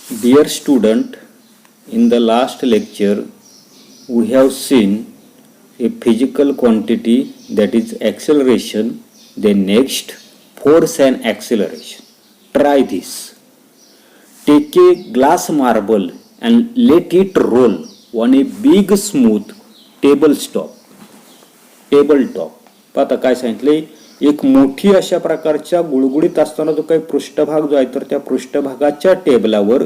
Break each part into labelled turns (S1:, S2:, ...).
S1: Dear student, in the last lecture we have seen a physical quantity, that is acceleration, then next force and acceleration. Try this. Take a glass marble and let it roll on a big smooth tabletop. आता काय सांगितले, एक मोठी अशा प्रकारच्या गुळगुळीत असताना जो काही पृष्ठभाग जो आहे तर त्या पृष्ठभागाच्या टेबलावर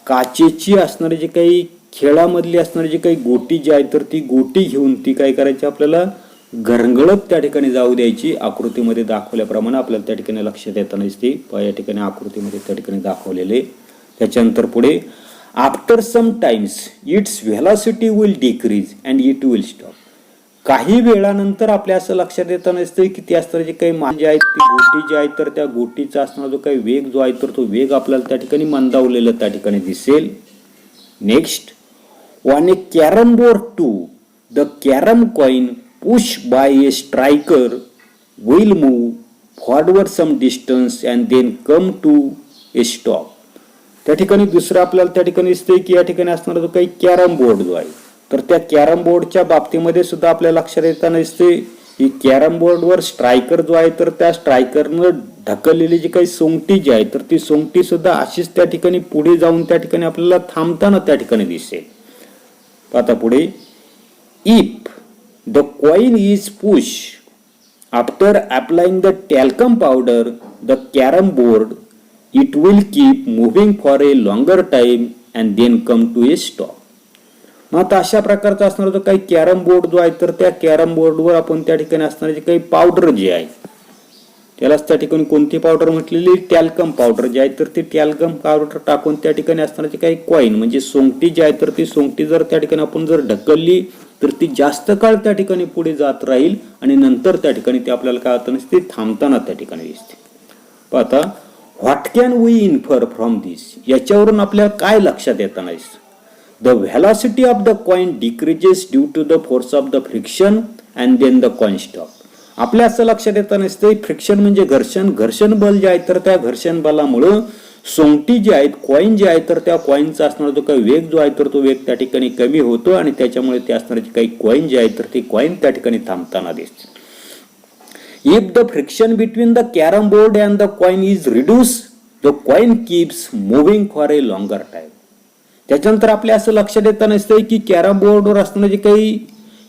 S1: काचेची असणारी जी काही खेळामधली असणारी जी काही गोटी जी आहे तर ती गोटी घेऊन ती काय करायची, आपल्याला घरंगळत त्या ठिकाणी जाऊ द्यायची. आकृतीमध्ये दाखवल्याप्रमाणे आपल्याला त्या ठिकाणी लक्षात येताना दिसते. या ठिकाणी आकृतीमध्ये त्या ठिकाणी दाखवलेले. त्याच्यानंतर पुढे after some times its velocity will decrease and it will stop. काही वेळानंतर आपल्या असं लक्षात येताना दिसतंय की ती असणारी जी काही मान जी आहे ती गोटी जी आहे तर त्या गोटीचा असणारा जो काही वेग जो आहे तर तो वेग आपल्याला त्या ठिकाणी मंदावलेला त्या ठिकाणी दिसेल. Next, on a carrom board to the carrom coin push by a striker will move forward some distance and then come to a stop. त्या ठिकाणी दुसरं आपल्याला त्या ठिकाणी दिसतंय की या ठिकाणी असणारा जो काही कॅरम बोर्ड जो आहे तर त्या कॅरम बोर्डच्या बाबतीमध्ये सुद्धा आपल्या लक्षात येताना दिसते की कॅरम बोर्डवर स्ट्रायकर जो आहे तर त्या स्ट्रायकरनं ढकललेली जी काही सोंगटी जी आहे तर ती सोंगटी सुद्धा अशीच त्या ठिकाणी पुढे जाऊन त्या ठिकाणी आपल्याला थांबताना त्या ठिकाणी दिसेल. आता पुढे, if the coin is push after applying the talcum powder the carrom board it will keep moving for a longer time and then come to a stop. मग आता अशा प्रकारचा असणारा जो काही कॅरम बोर्ड जो आहे तर त्या कॅरम बोर्डवर आपण त्या ठिकाणी असणारी जी काही पावडर जी आहे त्यालाच त्या ठिकाणी कोणती पावडर म्हटलेली, टॅल्कम पावडर जी आहे तर ती टॅल्कम पावडर टाकून त्या ठिकाणी असणारी जी काही कॉइन म्हणजे सोंगटी जी आहे तर ती सोंगटी जर त्या ठिकाणी आपण जर ढकलली तर ती जास्त काळ त्या ठिकाणी पुढे जात राहील आणि नंतर त्या ठिकाणी ते आपल्याला काय होतं नसते थांबताना त्या ठिकाणी दिसते. आता what can we infer from this, याच्यावरून आपल्याला काय लक्षात येताना दिसतं. The velocity of the coin decreases due to the force of the friction and then the coin stop. आपल्या असं लक्षात येताना दिसतंय फ्रिक्शन म्हणजे घर्षण बल जे आहे तर त्या घर्षण बलामुळं सोंगटी जी आहेत कॉइन जे आहे तर त्या कॉइनचा असणारा जो काही वेग जो आहे तर तो वेग त्या ठिकाणी कमी होतो आणि त्याच्यामुळे ते असणारी काही कॉइन जे आहे तर ती कॉइन त्या ठिकाणी थांबताना दिसते. If the friction between the carom board and the coin is reduced, the coin keeps moving for a longer time. त्याच्यानंतर आपल्या असं लक्षात येताना दिसतंय की कॅरम बोर्डवर असणारे जे काही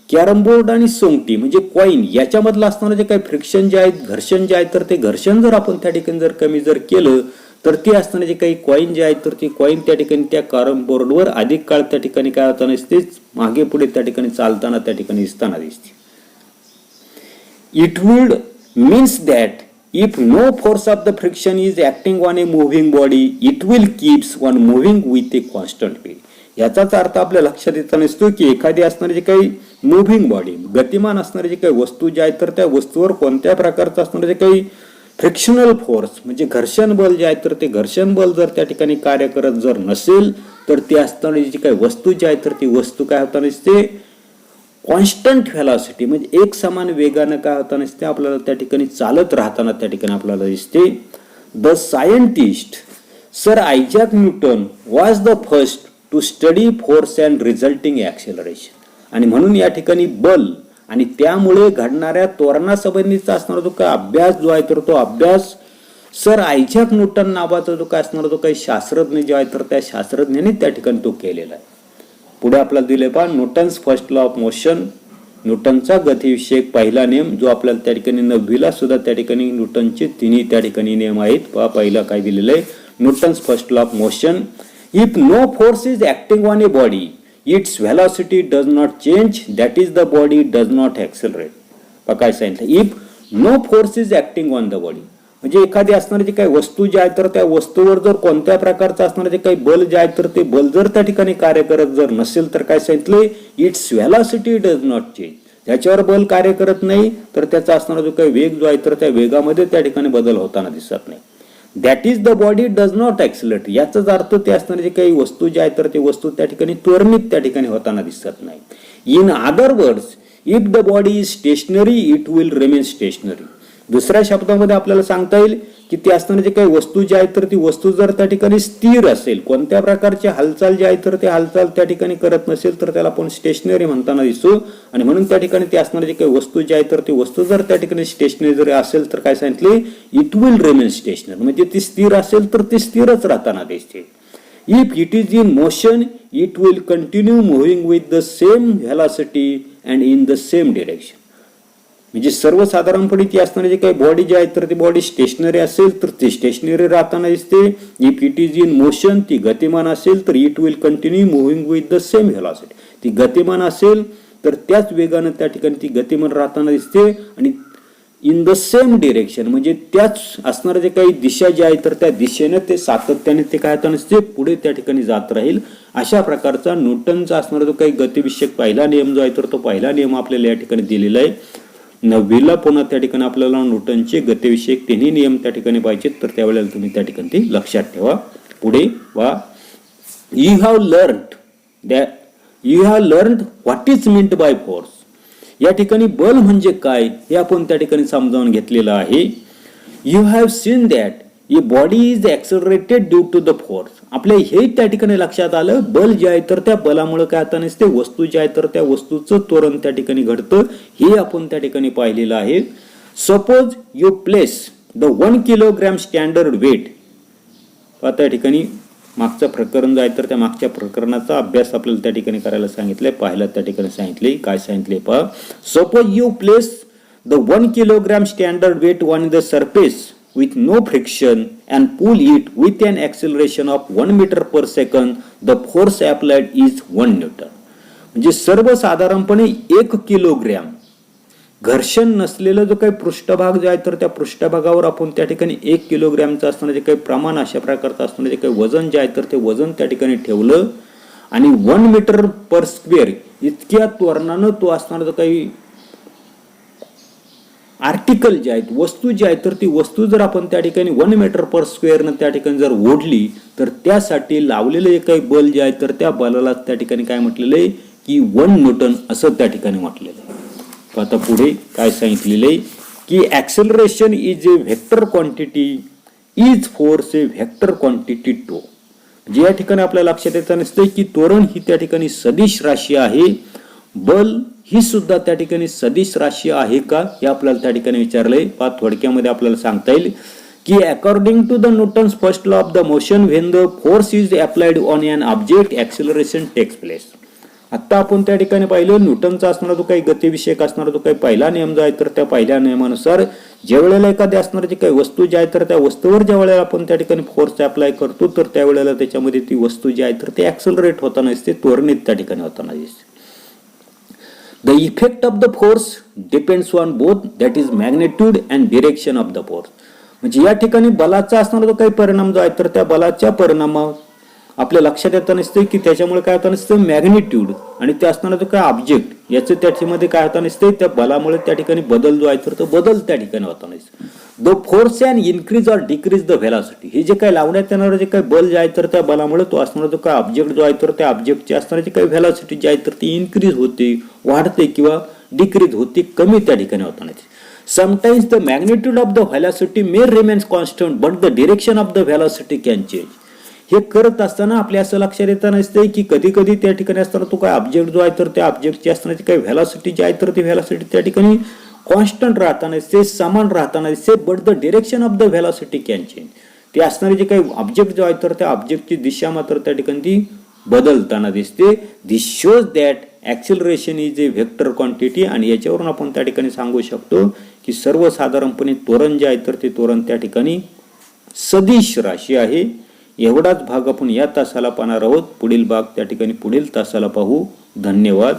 S1: कॅरम बोर्ड आणि सोंगटी म्हणजे कॉइन याच्यामधलं असणारं जे काही फ्रिक्शन जे आहे घर्षण जे आहे तर ते घर्षण जर आपण त्या ठिकाणी जर कमी जर केलं तर ती असणारे जे काही कॉइन जे आहेत तर ती कॉइन त्या ठिकाणी त्या कॅरम बोर्डवर अधिक काळ त्या ठिकाणी काय होताना दिसते मागे पुढे त्या ठिकाणी चालताना त्या ठिकाणी दिसताना दिसते. It would means that if no force of the friction is acting on a moving body, it will keeps on moving with a constant speed. याचाच अर्थ आपल्या लक्षात येताना दिसतो की एखादी असणारी जी काही मुव्हिंग बॉडी गतिमान असणारी जी काही वस्तू जी आहे तर त्या वस्तूवर कोणत्या प्रकारचं असणारे जे काही फ्रिक्शनल फोर्स म्हणजे घर्षण बल जे आहे तर ते घर्षण बल जर त्या ठिकाणी कार्य करत जर नसेल तर ती असणारी जी काही वस्तू जी आहे तर ती वस्तू काय होताना दिसते कॉन्स्टंट व्हेलॉसिटी म्हणजे एक समान वेगानं काय होताना दिसते आपल्याला त्या ठिकाणी चालत राहताना त्या ठिकाणी आपल्याला दिसते. The scientist Sir Isaac Newton was the first to study force and resulting acceleration. आणि म्हणून या ठिकाणी बल आणि त्यामुळे घडणाऱ्या त्वरणासंबंधीचा असणारा जो काय अभ्यास जो आहे तर तो अभ्यास सर आयझॅक न्यूटन नावाचा जो काय असणारा जो काही शास्त्रज्ञ जो आहे तर त्या शास्त्रज्ञाने त्या ठिकाणी तो केलेला आहे. पुढे आपल्याला दिले पहा Newton's first law of motion, न्यूटनचा गतिविषयक पहिला नियम जो आपल्याला त्या ठिकाणी 9वीला सुद्धा त्या ठिकाणी न्यूटनचे तिन्ही त्या ठिकाणी नियम आहेत. पहा पहिला काय दिलेलं आहे, Newton's first law of motion. If no force is acting on a body its velocity does not change, that is the body does not accelerate. पहा काय सांगितलं, if no force is acting on the body म्हणजे एखादी असणारी जी काही वस्तू जी आहे तर त्या वस्तूवर जर कोणत्या प्रकारचं असणारं जे काही बल जे आहे तर ते बल जर त्या ठिकाणी कार्य करत जर नसेल तर काय सांगितलंय, it's velocity does not change. ज्याच्यावर बल कार्य करत नाही तर त्याचा असणारा जो काही वेग जो आहे तर त्या वेगामध्ये त्या ठिकाणी बदल होताना दिसत नाही. That is the body does not accelerate, याचाच अर्थ ते असणारे जे काही वस्तू जे आहे तर ते वस्तू त्या ठिकाणी त्वरित त्या ठिकाणी होताना दिसत नाही. In other words, if the body is stationary it will remain stationery. दुसऱ्या शब्दामध्ये आपल्याला सांगता येईल की ती असणारी जी काही वस्तू जी आहे तर ती वस्तू जर त्या ठिकाणी स्थिर असेल, कोणत्या प्रकारची हालचाल जी आहे तर ती हालचाल त्या ठिकाणी करत नसेल तर त्याला आपण स्टेशनरी म्हणताना दिसतो. आणि म्हणून त्या ठिकाणी ती असणारी जी काही वस्तू जी आहे तर ती वस्तू जर त्या ठिकाणी स्टेशनरी जरी असेल तर काय सांगितले, इट विल रिमेन स्टेशनरी, म्हणजे ती स्थिर असेल तर ती स्थिरच राहताना दिसते. If it is in motion it will continue moving with the same velocity and in the same direction. म्हणजे सर्वसाधारणपणे ती असणारी जी काही बॉडी जी आहे तर ती बॉडी स्टेशनरी असेल तर ती स्टेशनरी राहताना दिसते. If it is in motion, ती गतिमान असेल तर it will continue moving with the same velocity, ती गतिमान असेल तर त्याच वेगानं त्या ठिकाणी ती गतिमान राहताना दिसते. आणि इन द सेम डिरेक्शन म्हणजे त्याच असणारे जे काही दिशा जी आहे तर त्या दिशेने ते सातत्याने ते काय नसते पुढे त्या ठिकाणी जात राहील. अशा प्रकारचा न्यूटनचा असणारा जो काही गतिविषयक पहिला नियम जो आहे तर तो पहिला नियम आपल्याला या ठिकाणी दिलेला आहे. 9वीला पुन्हा त्या ठिकाणी आपल्याला न्यूटनचे गतिविषयक तिन्ही नियम त्या ठिकाणी पाहिजेत तर त्यावेळेला तुम्ही त्या ठिकाणी ते लक्षात ठेवा. पुढे वा, you have learned what is meant by force. या ठिकाणी बल म्हणजे काय हे आपण त्या ठिकाणी समजावून घेतलेलं आहे. You have seen that a body is accelerated due to the force. आपल्या हे त्या ठिकाणी लक्षात आलं, बल जे आहे तर त्या बलामुळे काय आता नसते, वस्तू जे आहे तर त्या वस्तूचं त्वरण त्या ठिकाणी घडतं हे आपण त्या ठिकाणी पाहिलेलं आहे. Suppose you place the 1 kilogram standard weight. त्या ठिकाणी मागचं प्रकरण जे आहे तर त्या मागच्या प्रकरणाचा अभ्यास आपल्याला त्या ठिकाणी करायला सांगितलंय. पाहायला त्या ठिकाणी सांगितले, काय सांगितले पहा. Suppose you place the 1 kilogram standard weight on the surface with no friction and pull it with an acceleration of 1 meter per second, the force applied is 1 Newton. म्हणजे सर्वसाधारणपणे 1 किलोग्रॅम घर्षण नसलेला जो काही पृष्ठभाग जो आहे तर त्या पृष्ठभागावर आपण त्या ठिकाणी 1 किलोग्रॅमचं असणारं जे काही प्रमाण अशा प्रकारचं असणारं जे काही वजन जे आहे तर ते वजन त्या ठिकाणी ठेवलं आणि 1 मीटर पर स्क्वेअर इतक्या त्वरणानं तो असणारा जो काही आर्टिकल जे आहेत, वस्तू जी आहे तर ती वस्तू जर आपण त्या ठिकाणी 1 मीटर पर स्क्वेअरनं त्या ठिकाणी जर ओढली तर त्यासाठी लावलेलं जे काही बल जे आहे तर त्या बलाला त्या ठिकाणी काय म्हटलेलं आहे की 1 न्यूटन असं त्या ठिकाणी म्हटलेलं आहे. आता पुढे काय सांगितलेलं आहे की acceleration is a vector quantity is force a vector quantity too. जे या ठिकाणी आपल्या लक्षात येतं नसते की त्वरण ही त्या ठिकाणी सदिश राशी आहे, बल ही सुद्धा त्या ठिकाणी सदिश राशी आहे का हे आपल्याला त्या ठिकाणी विचारलंय. थोडक्यामध्ये आपल्याला सांगता येईल की according to the Newton's first law of the motion when the force is applied on an object acceleration takes place. आता आपण त्या ठिकाणी पाहिलं न्यूटनचा असणारा जो काही गतिविषयक असणारा जो काही पहिला नियम जो आहे तर त्या पहिल्या नियमानुसार ज्या वेळेला एखादी असणारी जी काही वस्तू जी आहे तर त्या वस्तूवर ज्या वेळेला आपण त्या ठिकाणी फोर्स अप्लाय करतो तर त्यावेळेला त्याच्यामध्ये ती वस्तू जी आहे तर ते ऍक्सेलरेट होताना दिसते, त्वरणित त्या ठिकाणी होताना दिसते. The effect of the force depends on both, that is magnitude and direction of the force. म्हणजे या ठिकाणी बलाचा असणारा जो काही परिणाम जो आहे तर त्या बलाच्या परिणामावर आपल्या लक्षात येतं नसते की त्याच्यामुळे काय होतं नसतं मॅग्निट्यूड आणि ते असणारा जो काय ऑब्जेक्ट याचं त्याच्यामध्ये काय होतं नसते त्या बलामुळे त्या ठिकाणी बदल जो आहे तर तो बदल त्या ठिकाणी होता नसते. The force can increase or decrease the velocity. हे जे काही लावण्यात येणारं जे काही बल जे आहे तर त्या बलामुळे तो असणारा जो काय ऑब्जेक्ट जो आहे तर त्या ऑब्जेक्टची असणारी जी काही व्हेलॉसिटी जी आहे तर ती इन्क्रीज होते, वाढते किंवा डिक्रीज होते, कमी त्या ठिकाणी होता नसते. Sometimes the magnitude of the velocity may remains constant but the direction of the velocity can change. हे करत असताना आपल्या असं लक्षात येतं नसते की कधी कधी त्या ठिकाणी असताना तो काय ऑब्जेक्ट जो आहे तर त्या ऑब्जेक्टची असणारी काही व्हेलॉसिटी जी आहे तर ती व्हेलॉसिटी त्या ठिकाणी कॉन्स्टंट राहताना दिसते, समान राहताना दिसते, but the direction of the velocity can change. ते असणारे जे काही ऑब्जेक्ट जो आहे तर त्या ऑब्जेक्टची दिशा मात्र त्या ठिकाणी ती बदलताना दिसते. This shows that acceleration is a vector quantity. आणि याच्यावरून आपण त्या ठिकाणी सांगू शकतो की सर्वसाधारणपणे त्वरण जे आहे तर ते त्वरण त्या ठिकाणी सदिश राशी आहे. एवढाच भाग आपण या तासाला पाहणार आहोत. पुढील भाग त्या ठिकाणी पुढील तासाला पाहू. धन्यवाद.